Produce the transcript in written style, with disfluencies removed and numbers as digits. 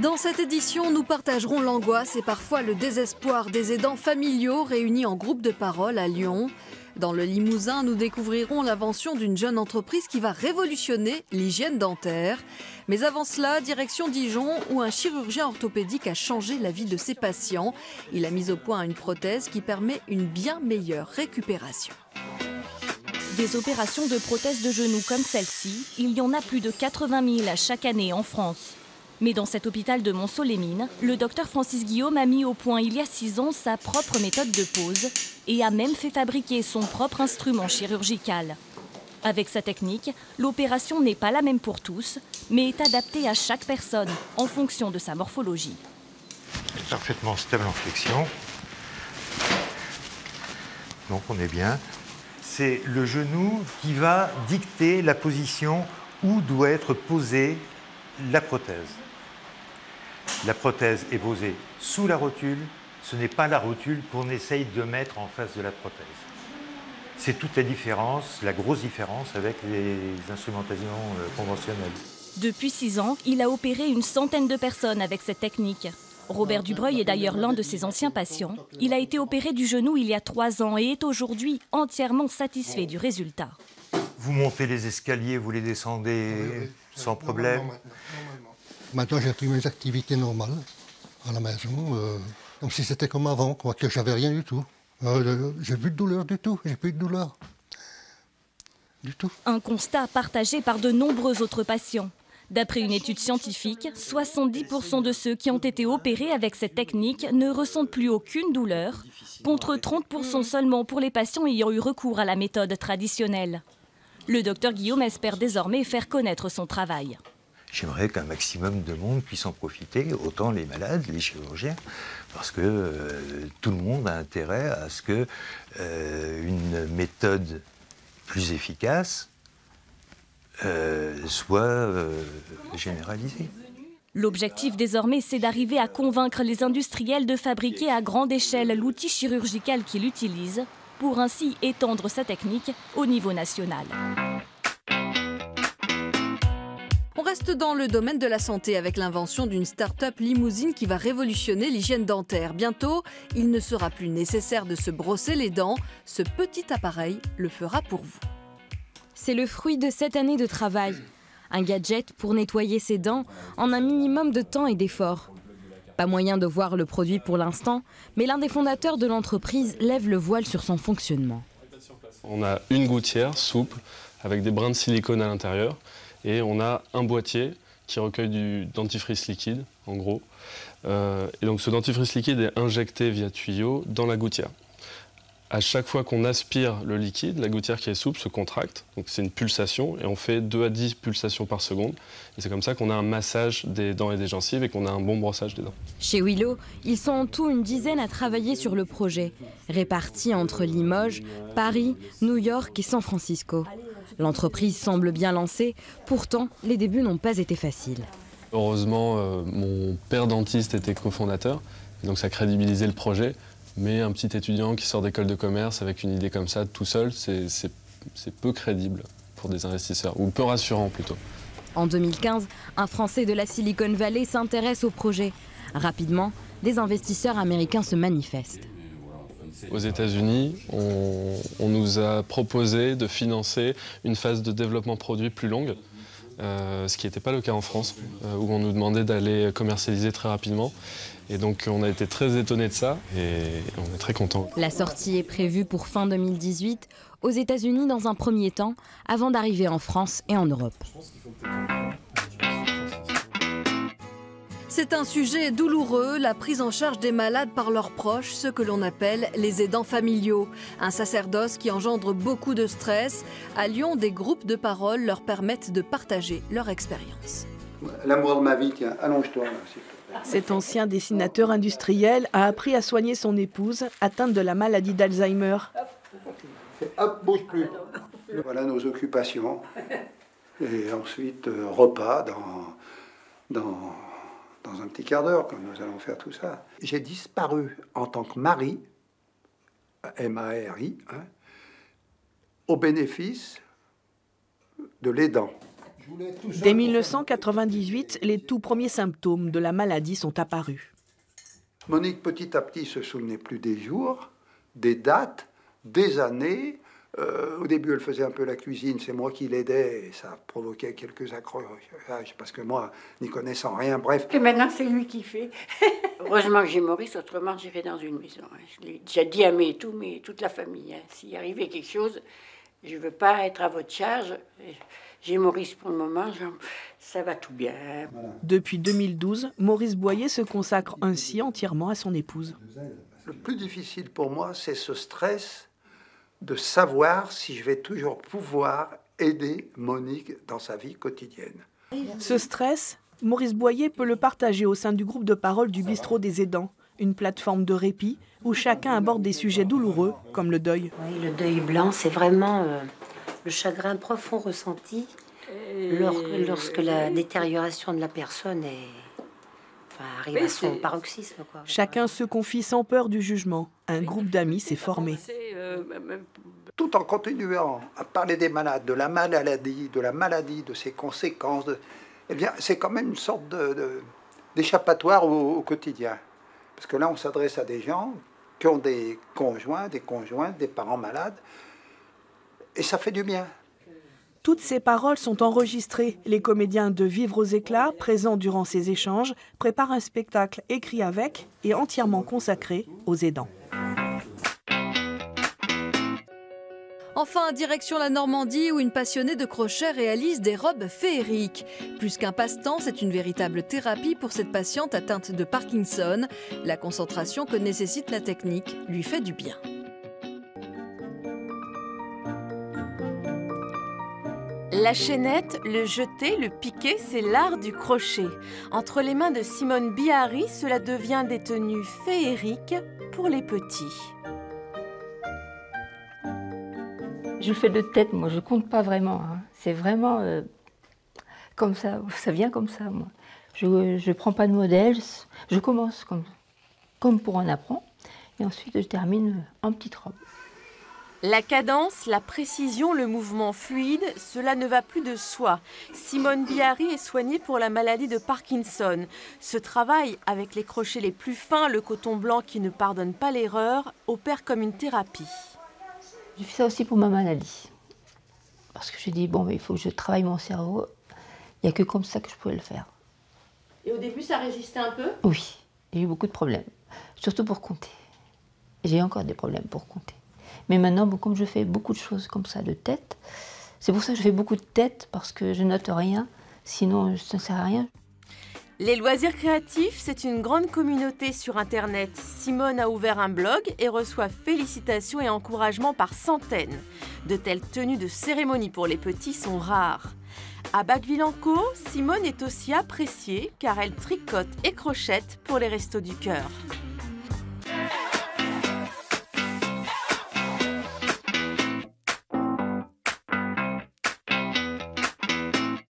Dans cette édition, nous partagerons l'angoisse et parfois le désespoir des aidants familiaux réunis en groupe de parole à Lyon. Dans le Limousin, nous découvrirons l'invention d'une jeune entreprise qui va révolutionner l'hygiène dentaire. Mais avant cela, direction Dijon, où un chirurgien orthopédique a changé la vie de ses patients. Il a mis au point une prothèse qui permet une bien meilleure récupération. Des opérations de prothèses de genoux comme celle-ci, il y en a plus de 80 000 chaque année en France. Mais dans cet hôpital de Montceau-les-Mines, le docteur Francis Guillaume a mis au point il y a 6 ans sa propre méthode de pose et a même fait fabriquer son propre instrument chirurgical. Avec sa technique, l'opération n'est pas la même pour tous, mais est adaptée à chaque personne en fonction de sa morphologie. Parfaitement stable en flexion. Donc on est bien. C'est le genou qui va dicter la position où doit être posée la prothèse. La prothèse est posée sous la rotule. Ce n'est pas la rotule qu'on essaye de mettre en face de la prothèse. C'est toute la différence, la grosse différence avec les instrumentations conventionnelles. Depuis 6 ans, il a opéré une centaine de personnes avec cette technique. Robert Dubreuil est d'ailleurs l'un de ses anciens patients. Il a été opéré du genou il y a 3 ans et est aujourd'hui entièrement satisfait du résultat. Vous montez les escaliers, vous les descendez sans problème. Maintenant, j'ai repris mes activités normales à la maison, comme si c'était comme avant, quoi, que j'avais rien du tout. J'ai plus de douleur du tout, j'ai plus de douleur. Du tout. Un constat partagé par de nombreux autres patients. D'après une étude scientifique, 70% de ceux qui ont été opérés avec cette technique ne ressentent plus aucune douleur, contre 30% seulement pour les patients ayant eu recours à la méthode traditionnelle. Le docteur Guillaume espère désormais faire connaître son travail. J'aimerais qu'un maximum de monde puisse en profiter, autant les malades, les chirurgiens, parce que tout le monde a intérêt à ce que une méthode plus efficace soit généralisée. L'objectif désormais, c'est d'arriver à convaincre les industriels de fabriquer à grande échelle l'outil chirurgical qu'ils utilisent, pour ainsi étendre sa technique au niveau national. On reste dans le domaine de la santé avec l'invention d'une start-up limousine qui va révolutionner l'hygiène dentaire. Bientôt, il ne sera plus nécessaire de se brosser les dents. Ce petit appareil le fera pour vous. C'est le fruit de 7 années de travail. Un gadget pour nettoyer ses dents en un minimum de temps et d'effort. Pas moyen de voir le produit pour l'instant, mais l'un des fondateurs de l'entreprise lève le voile sur son fonctionnement. On a une gouttière souple avec des brins de silicone à l'intérieur et on a un boîtier qui recueille du dentifrice liquide, en gros. Et donc ce dentifrice liquide est injecté via tuyau dans la gouttière. À chaque fois qu'on aspire le liquide, la gouttière qui est souple se contracte. Donc c'est une pulsation et on fait 2 à 10 pulsations par seconde. Et c'est comme ça qu'on a un massage des dents et des gencives et qu'on a un bon brossage des dents. Chez Willow, ils sont en tout une dizaine à travailler sur le projet, répartis entre Limoges, Paris, New York et San Francisco. L'entreprise semble bien lancée, pourtant les débuts n'ont pas été faciles. Heureusement, mon père dentiste était cofondateur, et donc ça crédibilisait le projet. Mais un petit étudiant qui sort d'école de commerce avec une idée comme ça, tout seul, c'est peu crédible pour des investisseurs, ou peu rassurant plutôt. En 2015, un Français de la Silicon Valley s'intéresse au projet. Rapidement, des investisseurs américains se manifestent. Aux États-Unis, on nous a proposé de financer une phase de développement produit plus longue, ce qui n'était pas le cas en France, où on nous demandait d'aller commercialiser très rapidement. Et donc on a été très étonnés de ça et on est très contents. La sortie est prévue pour fin 2018 aux États-Unis dans un premier temps, avant d'arriver en France et en Europe. C'est un sujet douloureux, la prise en charge des malades par leurs proches, ceux que l'on appelle les aidants familiaux. Un sacerdoce qui engendre beaucoup de stress. À Lyon, des groupes de parole leur permettent de partager leur expérience. L'amour de ma vie, tiens, allonge-toi. Cet ancien dessinateur industriel a appris à soigner son épouse, atteinte de la maladie d'Alzheimer. Hop, bouge plus. Voilà nos occupations. Et ensuite, repas dans un petit quart d'heure, comme nous allons faire tout ça. J'ai disparu en tant que mari, M-A-R-I, au bénéfice de l'aidant. Dès 1998, les tout premiers symptômes de la maladie sont apparus. Monique, petit à petit, se souvenait plus des jours, des dates, des années. Au début, elle faisait un peu la cuisine, c'est moi qui l'aidais, et ça provoquait quelques accrochages, parce que moi, n'y connaissant rien, bref. Et maintenant, c'est lui qui fait. Heureusement que j'ai Maurice, autrement j'irais dans une maison. Je l'ai déjà dit à toute la famille. S'il arrivait quelque chose, je ne veux pas être à votre charge. J'ai Maurice pour le moment, ça va tout bien. Depuis 2012, Maurice Boyer se consacre ainsi entièrement à son épouse. Le plus difficile pour moi, c'est ce stress de savoir si je vais toujours pouvoir aider Monique dans sa vie quotidienne. Ce stress, Maurice Boyer peut le partager au sein du groupe de parole du Bistrot des Aidants, une plateforme de répit où chacun aborde des sujets douloureux comme le deuil. Oui, le deuil blanc, c'est vraiment le chagrin profond ressenti lorsque la détérioration de la personne arrive à son paroxysme. Chacun se confie sans peur du jugement. Un groupe d'amis s'est formé. Tout en continuant à parler des malades, de la maladie, de ses conséquences, eh bien, c'est quand même une sorte d'échappatoire au quotidien. Parce que là, on s'adresse à des gens qui ont des conjoints, des parents malades, et ça fait du bien. Toutes ces paroles sont enregistrées. Les comédiens de Vivre aux éclats, présents durant ces échanges, préparent un spectacle écrit avec et entièrement consacré aux aidants. Enfin, direction la Normandie où une passionnée de crochet réalise des robes féeriques. Plus qu'un passe-temps, c'est une véritable thérapie pour cette patiente atteinte de Parkinson. La concentration que nécessite la technique lui fait du bien. La chaînette, le jeter, le piquer, c'est l'art du crochet. Entre les mains de Simone Bihari, cela devient des tenues féeriques pour les petits. Je fais de tête, moi, je compte pas vraiment. Hein. C'est vraiment comme ça vient comme ça, moi. Je prends pas de modèle, je commence comme pour un apprend, et ensuite je termine en petite robe. La cadence, la précision, le mouvement fluide, cela ne va plus de soi. Simone Bihari est soignée pour la maladie de Parkinson. Ce travail, avec les crochets les plus fins, le coton blanc qui ne pardonne pas l'erreur, opère comme une thérapie. J'ai fait ça aussi pour ma maladie. Parce que j'ai dit, bon, mais il faut que je travaille mon cerveau. Il n'y a que comme ça que je pouvais le faire. Et au début, ça résistait un peu ? Oui, j'ai eu beaucoup de problèmes. Surtout pour compter. J'ai encore des problèmes pour compter. Mais maintenant, bon, comme je fais beaucoup de choses comme ça de tête, c'est pour ça que je fais beaucoup de tête, parce que je note rien, sinon ça ne sert à rien. Les loisirs créatifs, c'est une grande communauté sur Internet. Simone a ouvert un blog et reçoit félicitations et encouragements par centaines. De telles tenues de cérémonie pour les petits sont rares. À Bacqueville-en-Caux, Simone est aussi appréciée car elle tricote et crochette pour les Restos du Cœur.